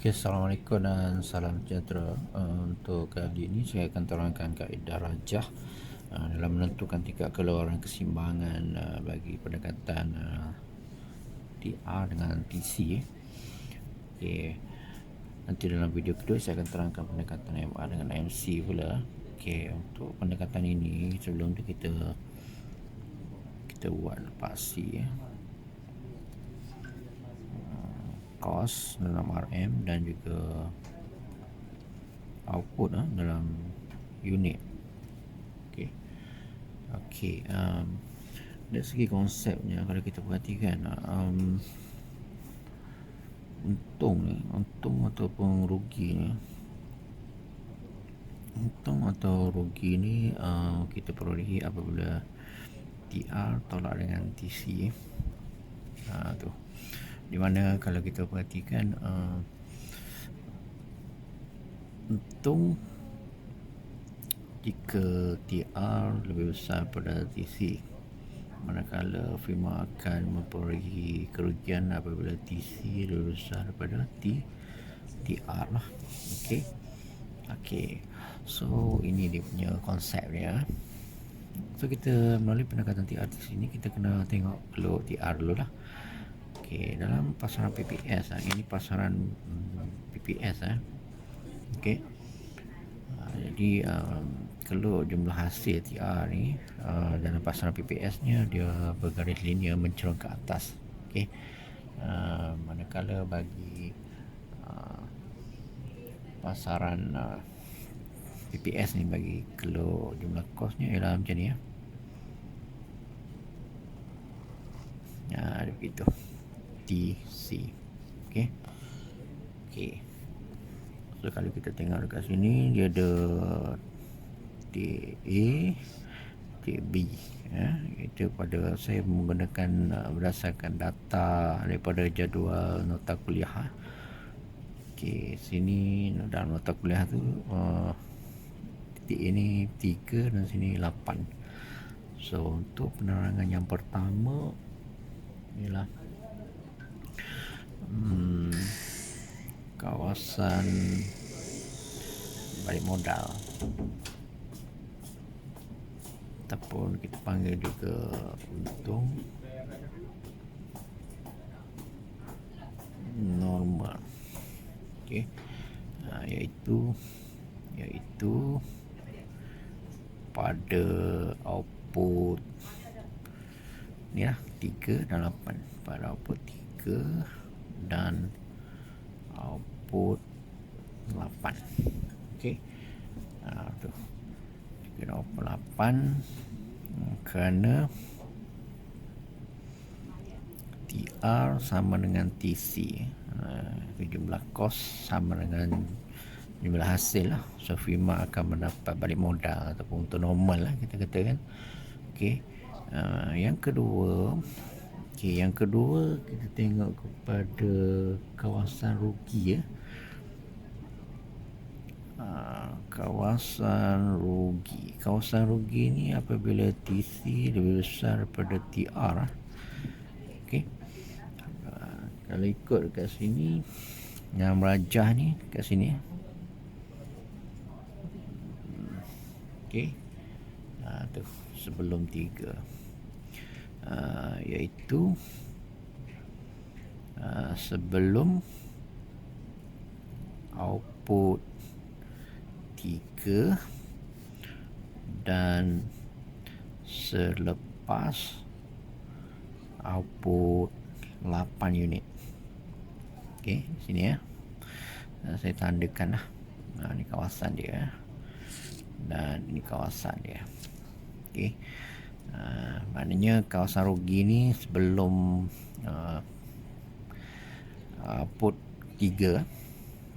Okey, Assalamualaikum dan salam sejahtera. Untuk kali ini saya akan terangkan kaedah rajah dalam menentukan tingkat keluaran keseimbangan bagi pendekatan TR dengan TC. Okey, nanti dalam video kedua saya akan terangkan pendekatan MR dengan MC pula. Okey, untuk pendekatan ini sebelum tu kita buat pasti cos dalam RM dan juga output dalam unit. Okey. Okey, dari segi konsepnya kalau kita perhatikan untung ataupun rugi ni, untung atau rugi ni kita perolehi apabila TR tolak dengan TC. Tu di mana kalau kita perhatikan untung jika TR lebih besar pada TC, manakala firma akan memperolehi kerugian apabila TC lebih besar daripada TR lah. Okey, so ini dia punya konsep dia. So kita melalui pendekatan TR di sini kita kena tengok dulu TR dulu lah. Okey, dalam pasaran PPS ini pasaran PPS okey. Jadi kalau jumlah hasil TR ni dalam pasaran PPS nya dia bergaris linear mencerong ke atas. Okey. Manakala bagi pasaran PPS ni bagi kalau jumlah kosnya ialah macam ni ada begitu TC. Okey. So kalau kita tengok dekat sini dia ada TA, TB itu pada saya menggunakan berdasarkan data daripada jadual nota kuliah. Okey, sini dalam nota kuliah tu titik ini 3 dan sini 8. So untuk penerangan yang pertama ialah kawasan balik modal ataupun kita panggil juga untung normal. Okey, iaitu pada output ni lah 3 dan 8, pada output 3 dan output 8. Okey, tu 3 dan output 8 kerana TR sama dengan TC, jumlah kos sama dengan jumlah hasil lah. So firma akan mendapat balik modal ataupun untuk normal lah kita katakan. Okey, yang kedua kita tengok kepada kawasan rugi kawasan rugi ni apabila TC lebih besar daripada TR. Okey, kalau ikut dekat sini yang merajah ni kat sini. Okey, tu sebelum 3 iaitu sebelum output 3 dan selepas output 8 unit. Okey, sini saya tandakan lah. Ni kawasan dia dan ini kawasan dia. Okey, maknanya kawasan rugi ni sebelum output 3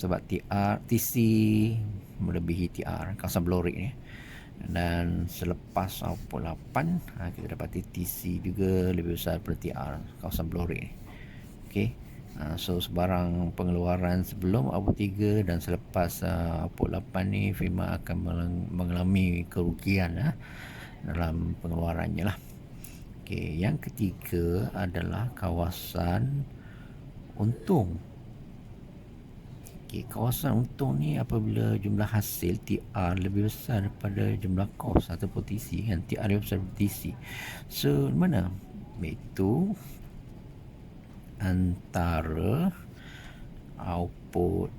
sebab TC melebihi TR, kawasan blorik ni, dan selepas output 8 kita dapati TC juga lebih besar daripada TR, kawasan blorik ni. Okey, so sebarang pengeluaran sebelum output 3 dan selepas output 8 ni firma akan mengalami kerugian dalam pengeluarannya lah. Okey, yang ketiga adalah kawasan untung. Okey, kawasan untung ni apabila jumlah hasil TR lebih besar daripada jumlah kos ataupun TC kan, TR lebih besar daripada TC. So mana? Iaitu antara output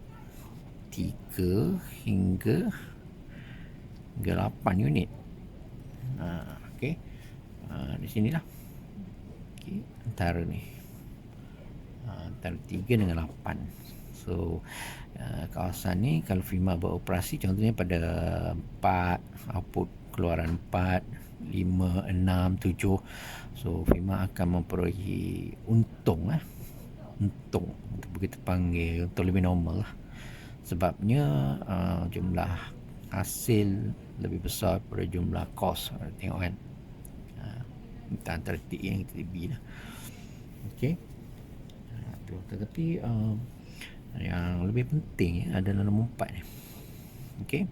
3 hingga 8 unit. Okey. Di sinilah. Okey, antara ni. Antara 3 dengan 8. So kawasan ni kalau firma beroperasi contohnya pada 4, output keluaran 4, 5, 6, 7. So firma akan memperolehi untung untung kita panggil untung lebih normal lah. Sebabnya jumlah hasil lebih besar daripada jumlah kos. Tengok kan, antara T A dan TB lah. Okey. Tetapi yang lebih penting adalah nombor 4 ni. Okey.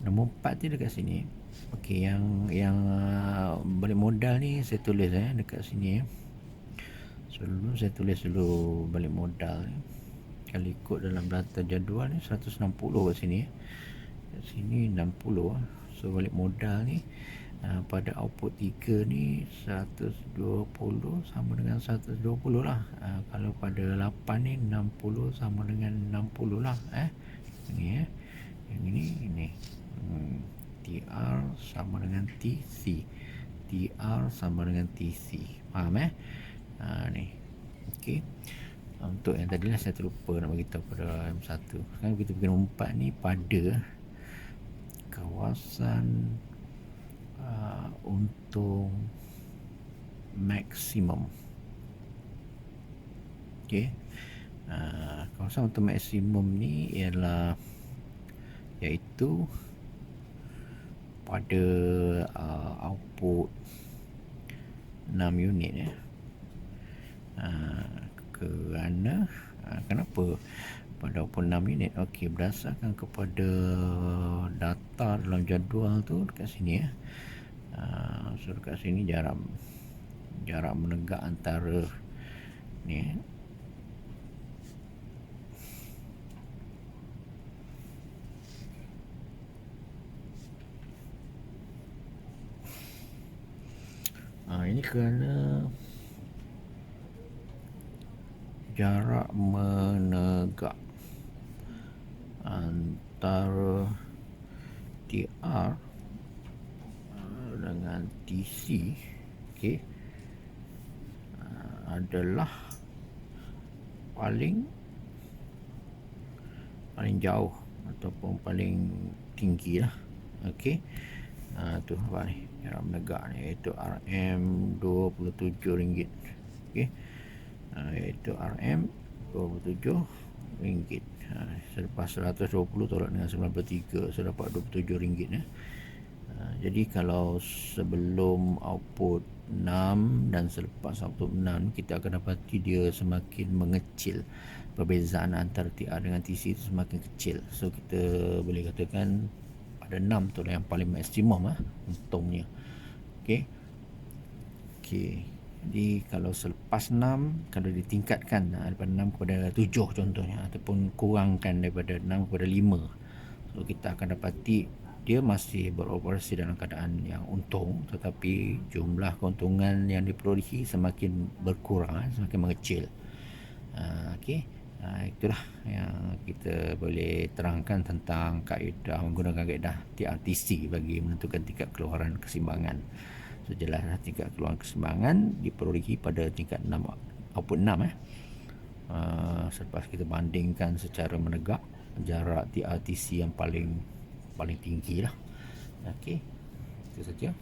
Nombor 4 tu dekat sini. Okey, yang balik modal ni saya tulis dekat sini. Sebelum saya tulis dulu balik modal ni. Kalau ikut dalam data jadual ni 160 kat sini. Kat sini 60. So balik modal ni pada output 3 ni 120 sama dengan 120 lah. Kalau pada 8 ni 60 sama dengan 60 lah. Ini yang ini TR sama dengan TC. TR sama dengan TC. Faham ni. Okey. Untuk yang tadi lah saya terlupa nak beritahu pada M1. Sekarang kita pergi nombor 4 ni pada kawasan untung maksimum. Okey. Kawasan untung maksimum ni ialah iaitu pada output 6 unit kerana kenapa pada output 6 unit? Okey, berdasarkan kepada data dalam jadual tu dekat sini so dekat sini jarak menegak antara ni ini kerana jarak menegak antara TR dengan TC adalah paling jauh ataupun paling tinggi lah. Tu apa ni jarak menegak ni, iaitu RM27. Iaitu RM27. Selepas 120 tolak dengan 93, so dapat RM27. Jadi kalau sebelum output 6 dan selepas output 6 kita akan dapati dia semakin mengecil. Perbezaan antara TR dengan TC itu semakin kecil. So kita boleh katakan pada 6 tu lah yang paling maksimum untungnya. Jadi kalau selepas 6, kalau ditingkatkan daripada 6 kepada 7 contohnya, ataupun kurangkan daripada 6 kepada 5, so kita akan dapati dia masih beroperasi dalam keadaan yang untung, tetapi jumlah keuntungan yang diperolehi semakin berkurang, semakin mengecil. Itulah yang kita boleh terangkan tentang kaedah menggunakan kaedah TRTC bagi menentukan tingkat keluaran keseimbangan. So jelaslah tingkat keluaran keseimbangan diperolehi pada tingkat 6, output 6 selepas kita bandingkan secara menegak jarak TRTC yang paling tinggi lah. Itu saja.